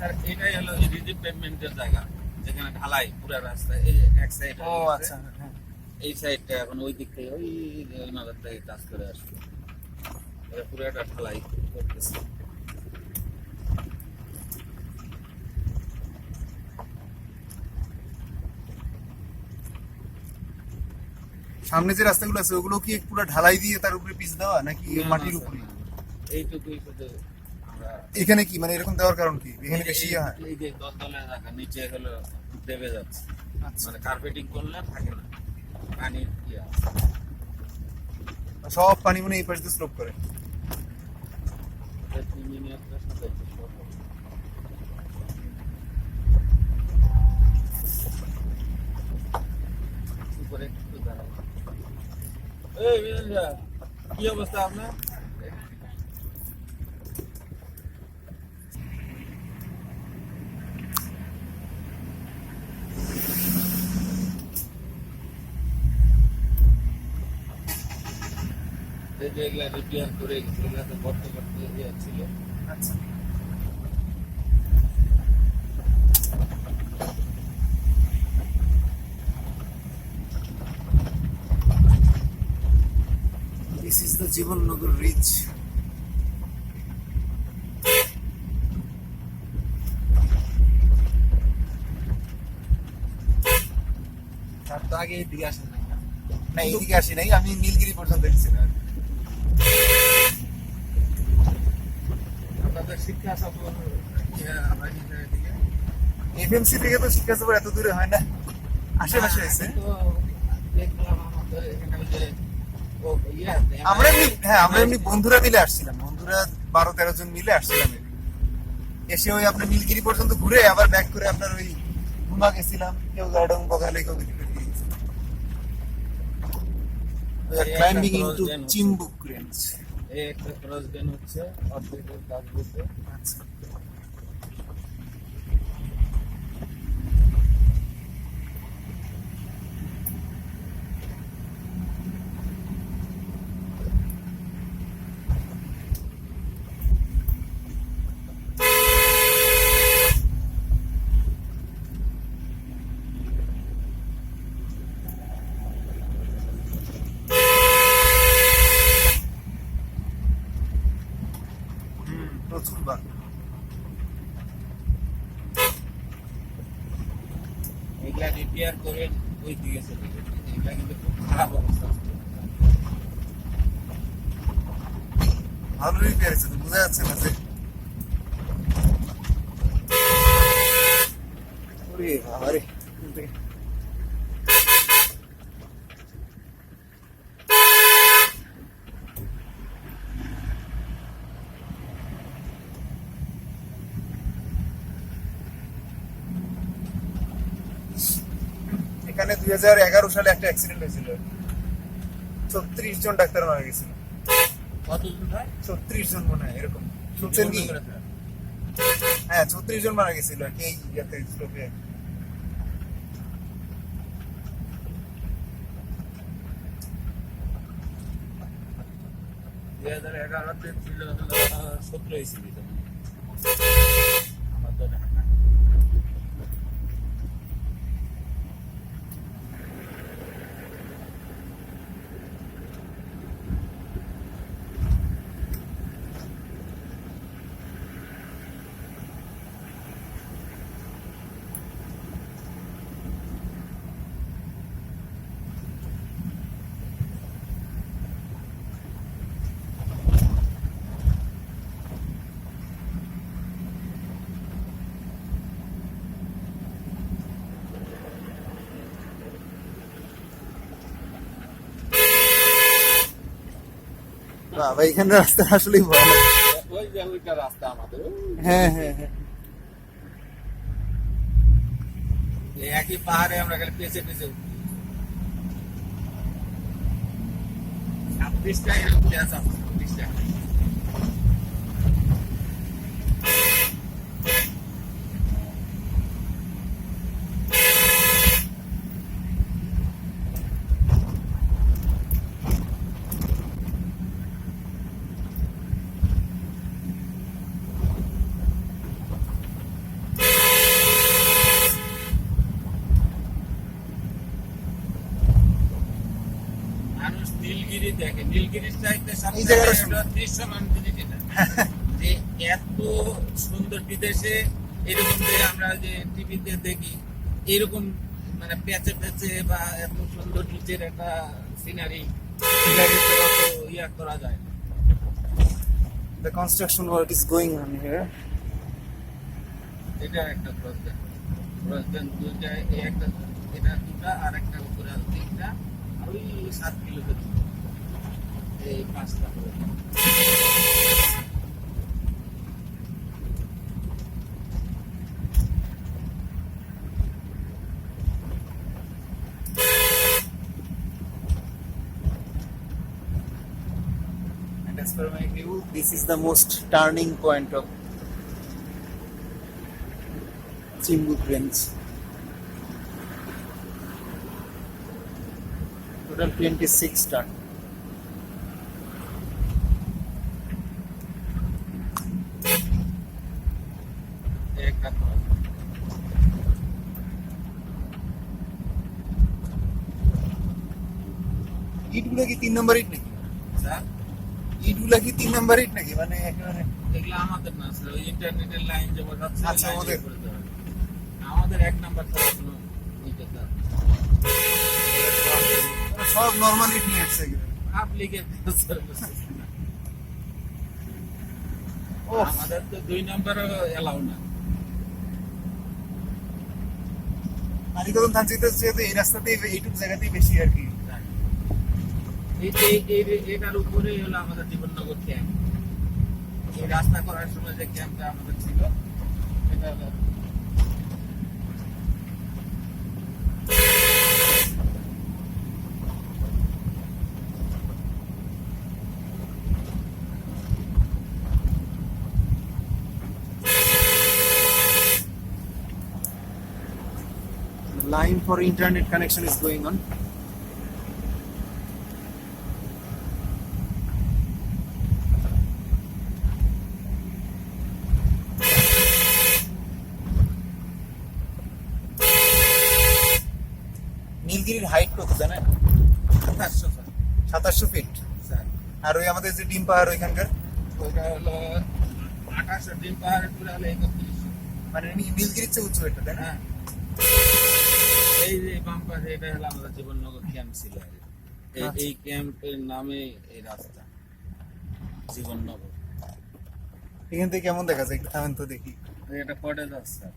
Sir এটাই হলো rigid পেভমেন্টের জায়গা, যেখানে ঢালাই পুরো রাস্তা, এই এক সাইড। ও আচ্ছা, হ্যাঁ। এই সাইডটা এখন ওই দিক থেকে ওই মাদার থেকে কাজ করে আসবে, এটা পুরো একটা ঢালাই করতেছে। সামনে যে রাস্তাগুলো আছে ওগুলো কি পুরো ঢালাই দিয়ে তার উপরে পিচ দেওয়া নাকি মাটির উপরে? এইটুকুই শুধু আমরা এখানে কি মানে এরকম দেওয়ার কারণ কি? এখানে বেশি হয়? এই যে দলদলের জায়গা নিচে হলো দেবে যাচ্ছে, আচ্ছা। মানে কার্পেটিং করলে থাকে না পানির ইয়ে। সব পানি মনে এই পাশ দিয়ে স্লোপ করে। উপরে একটু দাঁড়াও। এই বিরেন্দ্রা, কি অবস্থা আপনার? এই যে এগুলা রিপেয়ার করে এগুলাতে গর্ত করতে ইয়ে ছিল। আচ্ছা। This is the Jibannagar reach. তার তো আগে এদিকে আসেন নাই না? না এইদিকে আসি নাই, আমি নীলগিরি পর্যন্ত গেছিলাম। আপনাদের শিক্ষা সফর হয়নি তো এদিকে? এফএমসি থেকে তো শিক্ষা সফর এত দূরে হয় না, আশেপাশে আছে। তো দেখলাম আমাদের এখানে ওই যে আমরা এমনি বন্ধুরা মিলে আসছিলাম, বন্ধুরা 12-13 জন মিলে আসছিলাম। এসে ওই আপনার নীলগিরি পর্যন্ত ঘুরে আবার ব্যাক করে আপনার ওই ঘুমা গেছিলাম, কেউ গার্ডন বগালে, কেউ ক্লাইম্বিং ইনটু চিম্বুক রেঞ্জ। এই একটা ক্রস ড্রেন হচ্ছে অর্ধেকের কাজ বলতে। আচ্ছা। প্রচুর বাঘ। এগুলা রিপেয়ার করে ওই দিকে চলে গেছে, এগুলা কিন্তু খুব খারাপ অবস্থা। ভালো রিপেয়ার হয়েছে তো, বোঝা যাচ্ছে না যে। ওরে বাবারে, এখানে 2011 সালে একটা অ্যাক্সিডেন্ট হয়েছিল, 36 জন ডাক্তার মারা গেছিল। কতজন ভাই? 36 জন মনে হয় এরকম শুনছেন কি? হ্যাঁ 36 জন মারা গেছিল আর কি এই ইয়াতে স্ট্রোকে। দুই 2011-তে ছিল 17 ছিল আমার তো দেখা না। বাবা এখানে রাস্তা আসলেই ভালো। ওই যে ওইটা রাস্তা আমাদের, হ্যাঁ হ্যাঁ হ্যাঁ। এই একই পাহাড়ে আমরা খালি পেছে পেছে উঠি। 26টা এরকম গ্যাস আছে, 26টা। নীলগিরি দেখে, নীলগিরির চাইতে এই জায়গাটা সবচেয়ে দৃশ্যমান জিনিস এটা। যে এত সুন্দর বিদেশে এরকম যে আমরা যে টিভিতে দেখি এরকম মানে প্যাচে প্যাচে বা এত সুন্দর নিচের একটা সিনারি ইয়া করা যায় না। The construction work is going on here. এটা একটা প্রজেক্ট দুইটা, এই একটা, এটা দুটা আর একটা উপরে আছে তিনটা, আর ওই 7 কিলোমিটার এই 5টা And as per my view, this is the most turning point of Chimbut Range. Total 26 turn. একটা project। ইটগুলা কি 3 নম্বর ইট নাকি? স্যার ইটগুলা কি 3 নম্বর ইট নাকি? মানে একেবারে এগুলো আমাদের না স্যার, ওই ইন্টারনেটের লাইন যে বোঝাচ্ছে আচ্ছা, লাইন ওদের। করতে হবে। আমাদের 1 নাম্বার ছাড়া কোনো ইটা স্যার সব নরমাল ইট নিয়ে আসছে একেবারে। পাবলিকের ওহ, আমাদের তো 2 নাম্বারও এলাও না। আলিকদম থানচিতে যেহেতু এই রাস্তাতেই এইটুক জায়গাতেই বেশি আর কি। এটার উপরে হলো আমাদের জীবননগর ক্যাম্প। এই রাস্তা করার সময় যে ক্যাম্পটা আমাদের ছিল সেটা হলো The line for internet connection is going on. নীলগিরির হাইট কত জানেন? 2700 স্যার। 2700 ফিট। স্যার আর ওই আমাদের যে ডিম পাহাড় ওইখানকার ওইটা হলো 2800, ডিম পাহাড়ের পুরো হলো 3100। মানে নীলগিরির চেয়ে উঁচু এটা, তাই না? হ্যাঁ, এই যে বাম্পার এটা হলো আমাদের জীবননগর ক্যাম্প ছিল আগে। আচ্ছা। এই ক্যাম্পের নামে এই রাস্তা জীবননগর। এখান থেকে কেমন দেখা যায় একটু থামেন তো দেখি। এটা কটেজ আছে স্যার।